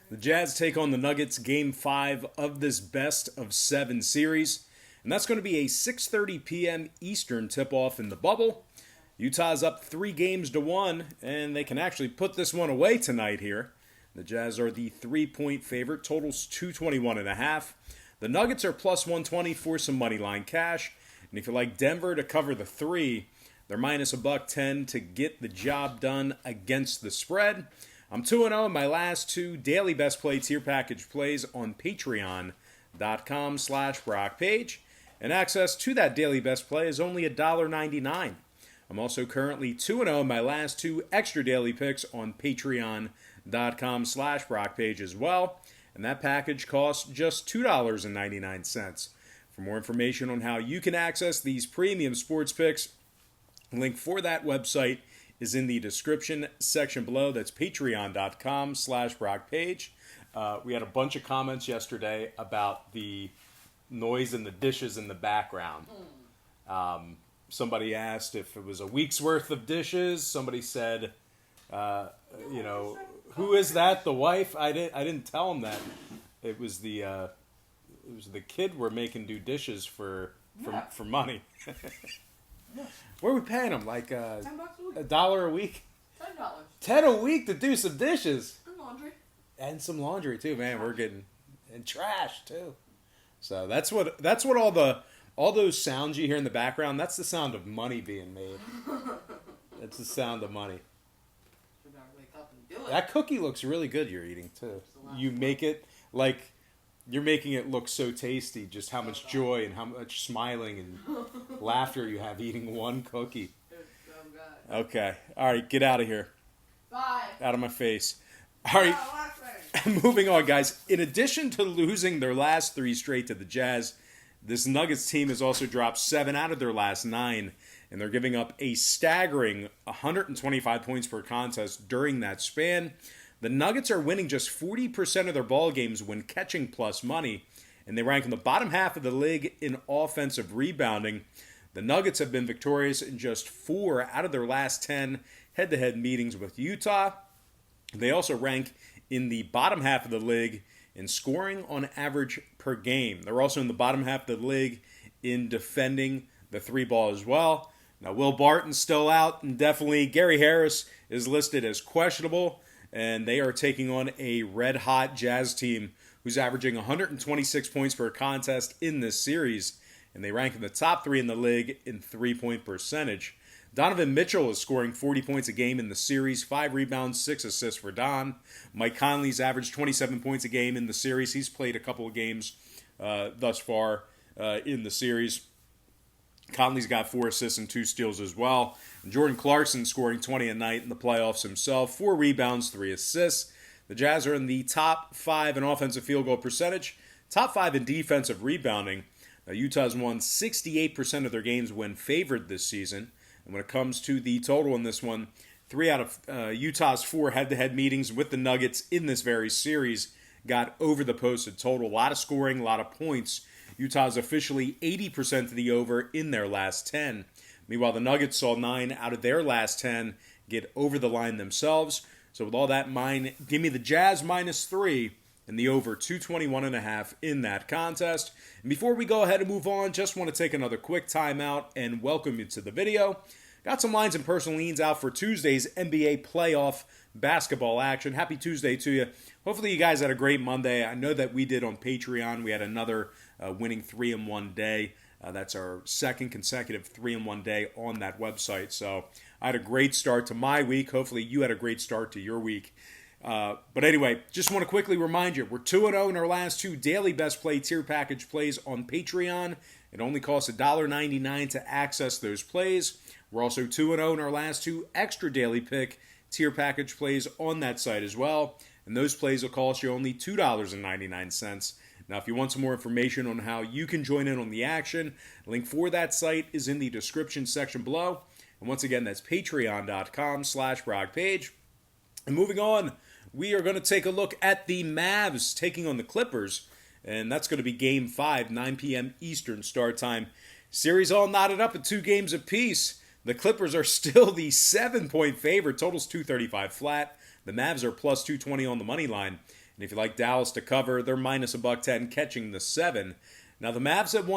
The Jazz take on the Nuggets game 5 of this best of 7 series. And that's going to be a 6:30 p.m. Eastern tip-off in the bubble. Utah's up 3 games to 1, and they can actually put this one away tonight here. The Jazz are the 3-point favorite. Totals 221.5. The Nuggets are plus 120 for some money line cash. And if you like Denver to cover the 3, they're minus $1.10 to get the job done against the spread. I'm 2-0 in my last 2 daily best play tier package plays on patreon.com/Brock page. And access to that daily best play is only $1.99. I'm also currently 2-0 in my last 2 extra daily picks on patreon.com/Brock page as well. And that package costs just $2.99. For more information on how you can access these premium sports picks, link for that website is in the description section below. That's patreon.com/Brock page. We had a bunch of comments yesterday about the noise in the dishes in the background. Somebody asked if it was a week's worth of dishes. Somebody said, who is that? The wife? I didn't tell him that. It was the kid we're making do dishes for money. What are we paying him? Like $10 a week? $10. $10 a week to do some dishes. And laundry. And some laundry too, man. We're getting and trash too. So that's what all those sounds you hear in the background. That's the sound of money being made. That's the sound of money. We gotta wake up and do it. That cookie looks really good. You're eating too. You make it like. You're making it look so tasty, just how much joy and how much smiling and laughter you have eating one cookie. It's so good. Okay. All right, get out of here. Bye. Out of my face. All right, moving on, guys. In addition to losing their last 3 straight to the Jazz, this Nuggets team has also dropped 7 out of their last 9, and they're giving up a staggering 125 points per contest during that span. The Nuggets are winning just 40% of their ball games when catching plus money, and they rank in the bottom half of the league in offensive rebounding. The Nuggets have been victorious in just 4 out of their last 10 head-to-head meetings with Utah. They also rank in the bottom half of the league in scoring on average per game. They're also in the bottom half of the league in defending the 3 ball as well. Now, Will Barton's still out, and definitely Gary Harris is listed as questionable. And they are taking on a red-hot Jazz team who's averaging 126 points per contest in this series. And they rank in the top 3 in the league in 3-point percentage. Donovan Mitchell is scoring 40 points a game in the series, 5 rebounds, 6 assists for Don. Mike Conley's averaged 27 points a game in the series. He's played a couple of games thus far in the series. Conley's got 4 assists and 2 steals as well. And Jordan Clarkson scoring 20 a night in the playoffs himself. 4 rebounds, 3 assists. The Jazz are in the top 5 in offensive field goal percentage, top 5 in defensive rebounding. Now, Utah's won 68% of their games when favored this season. And when it comes to the total in this one, 3 out of Utah's 4 head-to-head meetings with the Nuggets in this very series got over the posted total. A lot of scoring, a lot of points. Utah's officially 80% to the over in their last 10. Meanwhile, the Nuggets saw 9 out of their last 10 get over the line themselves. So with all that in mind, give me the Jazz minus 3 and the over 221.5 in that contest. And before we go ahead and move on, just want to take another quick timeout and welcome you to the video. Got some lines and personal leans out for Tuesday's NBA playoff basketball action. Happy Tuesday to you. Hopefully you guys had a great Monday. I know that we did on Patreon. We had another winning 3-in-1 day. That's our second consecutive 3-in-1 day on that website. So I had a great start to my week. Hopefully you had a great start to your week. But anyway, just want to quickly remind you, we're 2-0 in our last 2 daily best play tier package plays on Patreon. It only costs $1.99 to access those plays. We're also 2-0 in our last 2 extra daily pick tier package plays on that site as well. And those plays will cost you only $2.99. Now, if you want some more information on how you can join in on the action, link for that site is in the description section below. And once again, that's patreon.com/Brock page. And moving on, we are going to take a look at the Mavs taking on the Clippers. And that's going to be Game 5, 9 p.m. Eastern start time. Series all knotted up at 2 games apiece. The Clippers are still the 7-point favorite. Total's 235 flat. The Mavs are plus 220 on the money line. And if you like Dallas to cover, they're minus a buck 10, catching the 7. Now the Mavs have won